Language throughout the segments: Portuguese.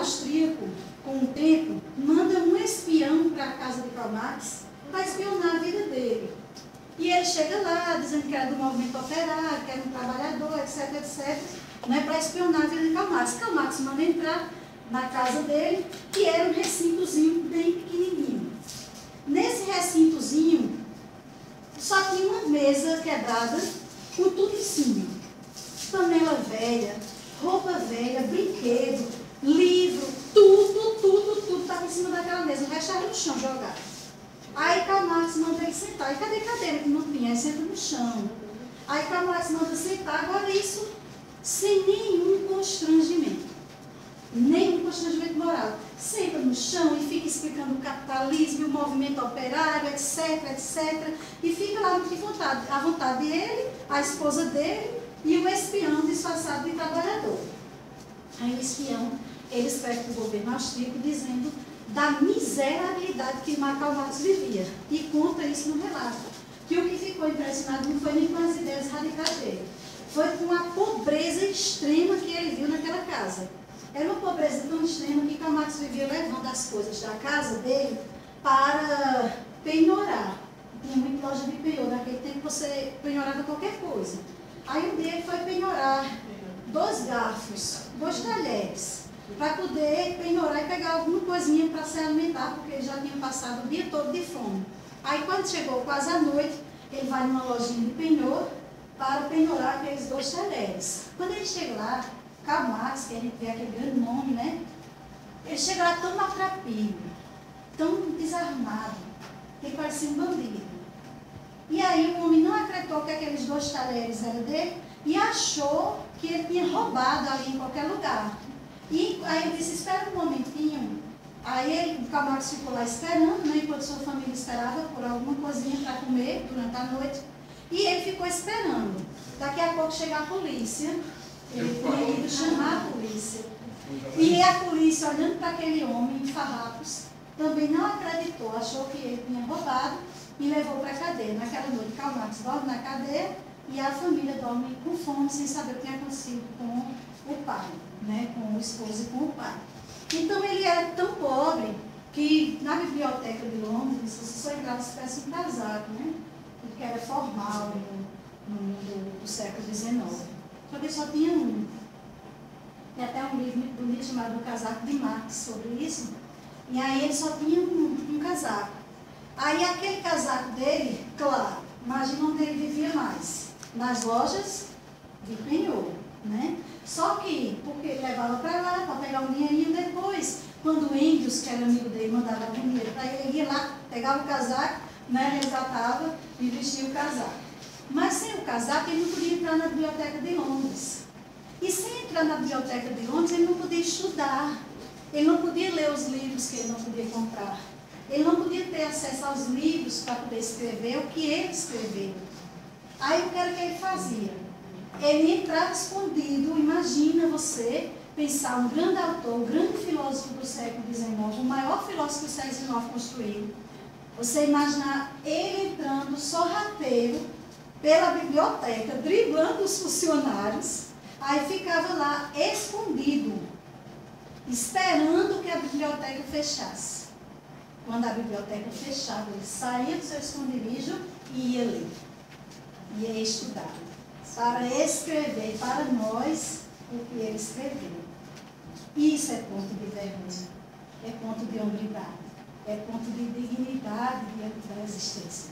austríaco, com o tempo, manda um espião para a casa de Karl Marx para espionar a vida dele. E ele chega lá, dizendo que era do movimento operário, que era um trabalhador, etc, né, para espionar a vida de Karl Marx. Karl Marx manda entrar na casa dele, que era um recintozinho bem pequenininho. Nesse recintozinho, só tinha uma mesa quebrada, com tudo em cima. Panela velha, roupa velha, brinquedo, livro, tudo estava em cima daquela mesa. O resto era no chão jogado. Aí Karl Marx manda ele sentar. E cadê cadeira que não tinha? Aí senta no chão. Aí Karl Marx manda sentar. Agora isso sem nenhum constrangimento. Nenhum constrangimento moral. Senta no chão e fica explicando o capitalismo, o movimento operário, etc. E fica lá à vontade ele, a esposa dele e o espião disfarçado de trabalhador. Aí o espião, ele escreve para o governo austríaco dizendo da miserabilidade que Karl Marx vivia. E conta isso no relato. Que o que ficou impressionado não foi nem com as ideias radicais dele. Foi com a pobreza extrema que ele viu naquela casa. Era uma pobreza tão extrema que Karl Marx vivia levando as coisas da casa dele para penhorar. Tinha muita loja de penhor. Naquele tempo você penhorava qualquer coisa. Aí um dia ele foi penhorar 2 garfos, 2 talheres, para poder penhorar e pegar alguma coisinha para se alimentar, porque ele já tinha passado o dia todo de fome. Aí quando chegou quase à noite, ele vai numa lojinha de penhor para penhorar aqueles 2 talheres. Quando ele chega lá, Karl Marx, que a gente vê aquele grande nome, né? Ele chega lá tão maltrapilho, tão desarmado, que ele parecia um bandido. E aí o homem não acreditou que aqueles 2 talheres eram dele e achou que ele tinha roubado ali em qualquer lugar. E aí ele disse, espera um momentinho. Aí o Karl Marx ficou lá esperando, né, enquanto sua família esperava por alguma coisinha para comer durante a noite. E ele ficou esperando. Daqui a pouco chega a polícia. Ele tinha ido chamar a polícia. E a polícia, olhando para aquele homem em farrapos, também não acreditou, achou que ele tinha roubado e levou para a cadeia. Naquela noite, Karl Marx dorme na cadeia e a família dorme com fome, sem saber o que tinha acontecido com o pai, né, com o esposo e com o pai. Então ele era tão pobre que na biblioteca de Londres você só entrava se tivesse um casaco, né, porque era formal no mundo do século XIX. Só que só tinha um. Tem até um livro muito bonito chamado O Casaco de Marx sobre isso. E aí ele só tinha um casaco. Aí aquele casaco dele, claro, imagina onde ele vivia mais. Nas lojas de penhor, né? Só que, porque ele levava para lá, para pegar um dinheirinho depois, quando o Engels, que era amigo dele, mandava dinheiro para ele, ele ia lá, pegava o casaco, né, resgatava e vestia o casaco. Mas sem o casaco, ele não podia entrar na biblioteca de Londres. E sem entrar na biblioteca de Londres, ele não podia estudar. Ele não podia ler os livros que ele não podia comprar. Ele não podia ter acesso aos livros para poder escrever o que ele escreveu. Aí o que era que ele fazia? Ele entrava escondido. Imagina você pensar um grande autor, um grande filósofo do século XIX, o maior filósofo que o século XIX construiu. Você imaginar ele entrando sorrateiro pela biblioteca, driblando os funcionários, aí ficava lá escondido, esperando que a biblioteca fechasse. Quando a biblioteca fechava, ele saía do seu esconderijo e ia ler, ia estudar, para escrever para nós o que ele escreveu. Isso é ponto de vergonha, é ponto de hombridade, é ponto de dignidade diante da existência.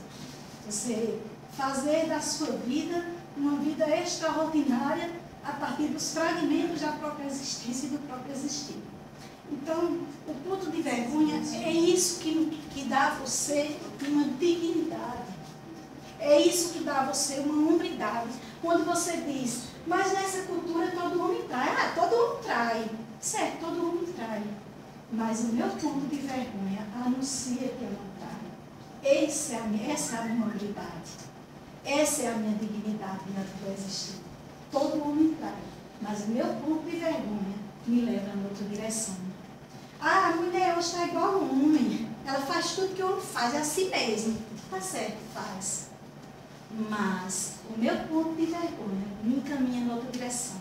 Você fazer da sua vida uma vida extraordinária a partir dos fragmentos da própria existência e do próprio existir. Então, o ponto de vergonha é isso que dá a você uma dignidade. É isso que dá a você uma hombridade. Quando você diz, mas nessa cultura todo homem trai. Ah, todo homem trai. Certo, todo homem trai. Mas o meu ponto de vergonha anuncia que eu não traio. Essa é a minha hombridade. Essa é a minha dignidade diante do existir. Todo homem trai. Mas o meu ponto de vergonha me leva em outra direção. Ah, a mulher hoje está igual ao homem. Ela faz tudo que o homem faz, é assim mesmo. Tá certo, faz. Mas o meu ponto de vergonha me encaminha em outra direção.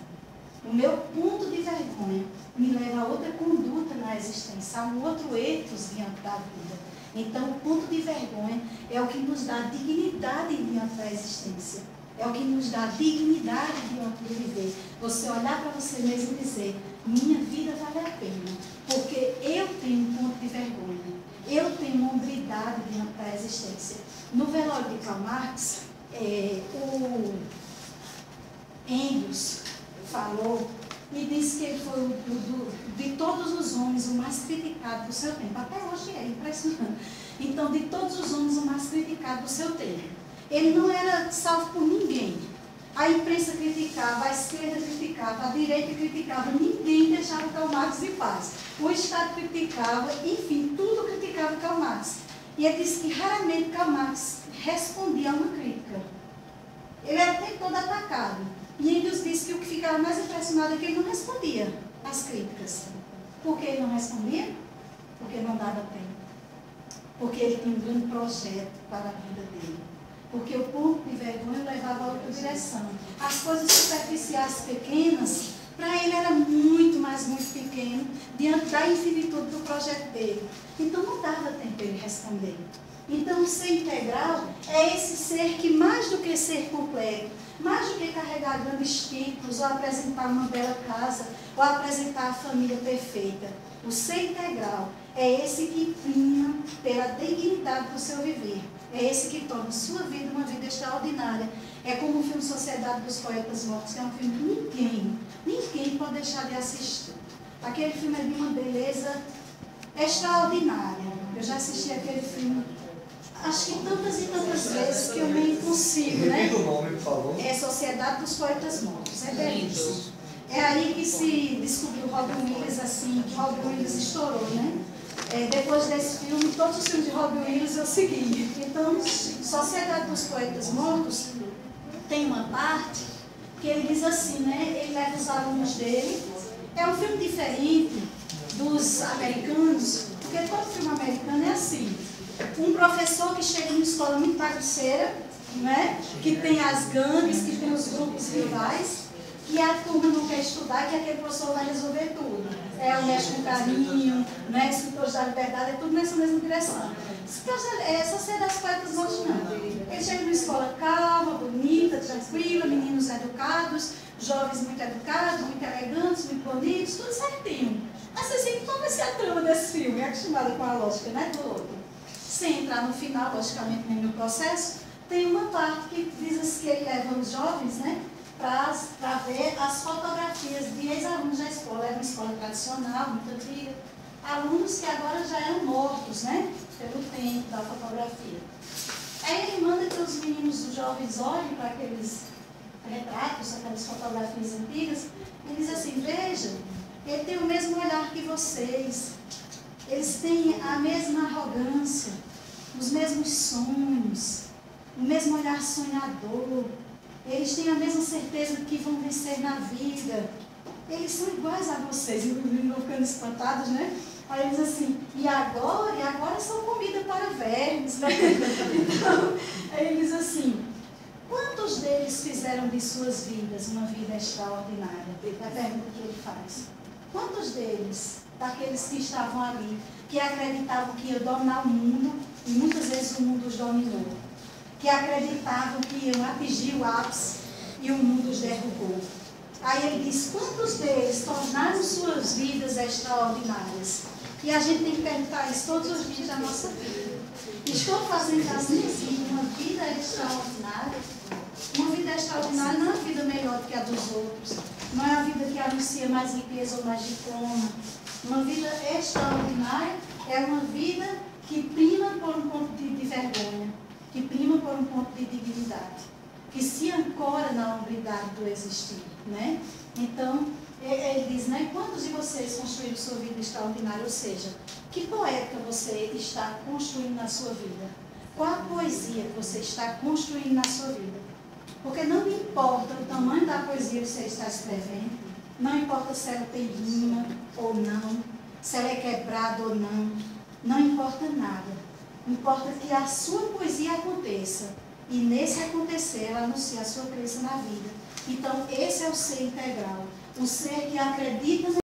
O meu ponto de vergonha me leva a outra conduta na existência, a um outro ethos diante da vida. Então, o ponto de vergonha é o que nos dá dignidade diante da existência. É o que nos dá dignidade diante do viver. Você olhar para você mesmo e dizer, minha vida vale a pena, porque eu tenho um ponto de vergonha. Eu tenho uma hombridade diante da existência. No velório de Karl Marx, o Engels falou e disse que ele foi, de todos os homens, o mais criticado do seu tempo. Até hoje é impressionante. Então, de todos os homens, o mais criticado do seu tempo. Ele não era salvo por ninguém. A imprensa criticava, a esquerda criticava, a direita criticava, ninguém deixava Karl Marx em paz. O Estado criticava, enfim, tudo criticava Karl Marx. E ele disse que raramente Karl Marx respondia a uma crítica. Ele era o tempo todo atacado. E Engels disse que o que ficava mais impressionado é que ele não respondia às críticas. Por que ele não respondia? Porque não dava tempo. Porque ele tinha um grande projeto para a vida dele. Porque o ponto de vergonha levava a outra direção. As coisas superficiais pequenas, para ele era muito, mas muito pequeno, diante da infinitude do projeto dele. Então não dava tempo ele responder. Então o ser integral é esse ser que, mais do que ser completo, mais do que carregar grandes títulos, ou apresentar uma bela casa, ou apresentar a família perfeita, o ser integral é esse que prima pela dignidade do seu viver. É esse que torna sua vida uma vida extraordinária. É como o filme Sociedade dos Poetas Mortos, que é um filme que ninguém pode deixar de assistir. Aquele filme é de uma beleza extraordinária. Eu já assisti aquele filme, acho que tantas e tantas vezes que eu nem consigo, né? Repita o nome, por favor. É Sociedade dos Poetas Mortos. É belíssimo. É aí que se descobriu Robin Williams, assim, que Robin Williams estourou, né? Depois desse filme, todos os filmes de Robin Williams eu segui. Então, Sociedade dos Poetas Mortos tem uma parte que ele diz assim, né? Ele leva os alunos dele. É um filme diferente dos americanos, porque todo filme americano é assim. Um professor que chega numa escola muito bagunceira, né? Que tem as gangues, que tem os grupos rivais, e a turma não quer estudar, que aquele professor vai resolver tudo. O Mexe com Carinho, né? Escritores da Liberdade, é tudo nessa mesma direção. Sociedade dos Poetas Mortos não. Ele chega numa escola calma, bonita, tranquila, meninos educados, jovens muito educados, muito elegantes, muito bonitos, tudo certinho. Mas assim, como vai ser a trama desse filme? É acostumada com a lógica, né, do outro. Sem entrar no final, logicamente, nem no processo, tem uma parte que diz que ele leva os jovens, né, para ver as fotografias de ex-alunos da escola. Era uma escola tradicional, muito antiga. Alunos que agora já eram mortos, né, pelo tempo da fotografia. Aí ele manda que os meninos, os jovens, olhem para aqueles retratos, aquelas fotografias antigas, e diz assim, veja, ele tem o mesmo olhar que vocês. Eles têm a mesma arrogância, os mesmos sonhos, o mesmo olhar sonhador. Eles têm a mesma certeza de que vão vencer na vida. Eles são iguais a vocês. E os meninos vão ficando espantados, né? Aí ele diz assim, e agora são comida para vermes, né? Então, aí ele diz assim, quantos deles fizeram de suas vidas uma vida extraordinária? É a pergunta que ele faz. Quantos deles, daqueles que estavam ali, que acreditavam que iam dominar o mundo, e muitas vezes o mundo os dominou, que acreditavam que iam atingir o ápice e o mundo os derrubou. Aí ele diz, quantos deles tornaram suas vidas extraordinárias? E a gente tem que perguntar isso todos os dias da nossa vida. Estou fazendo das minhas vidas uma vida extraordinária? Uma vida extraordinária não é uma vida melhor do que a dos outros. Não é a vida que anuncia mais riqueza ou mais diploma. Uma vida extraordinária é uma vida que prima por um ponto de vergonha, que prima por um ponto de dignidade, que se ancora na hombridade do existir, né? Então, ele diz, né? Quantos de vocês construíram sua vida extraordinária? Ou seja, que poeta você está construindo na sua vida? Qual a poesia que você está construindo na sua vida? Porque não importa o tamanho da poesia que você está escrevendo, não importa se ela tem rima ou não, se ela é quebrada ou não importa nada. Importa que a sua poesia aconteça. E nesse acontecer, ela anuncia a sua crença na vida. Então, esse é o ser integral. O ser que acredita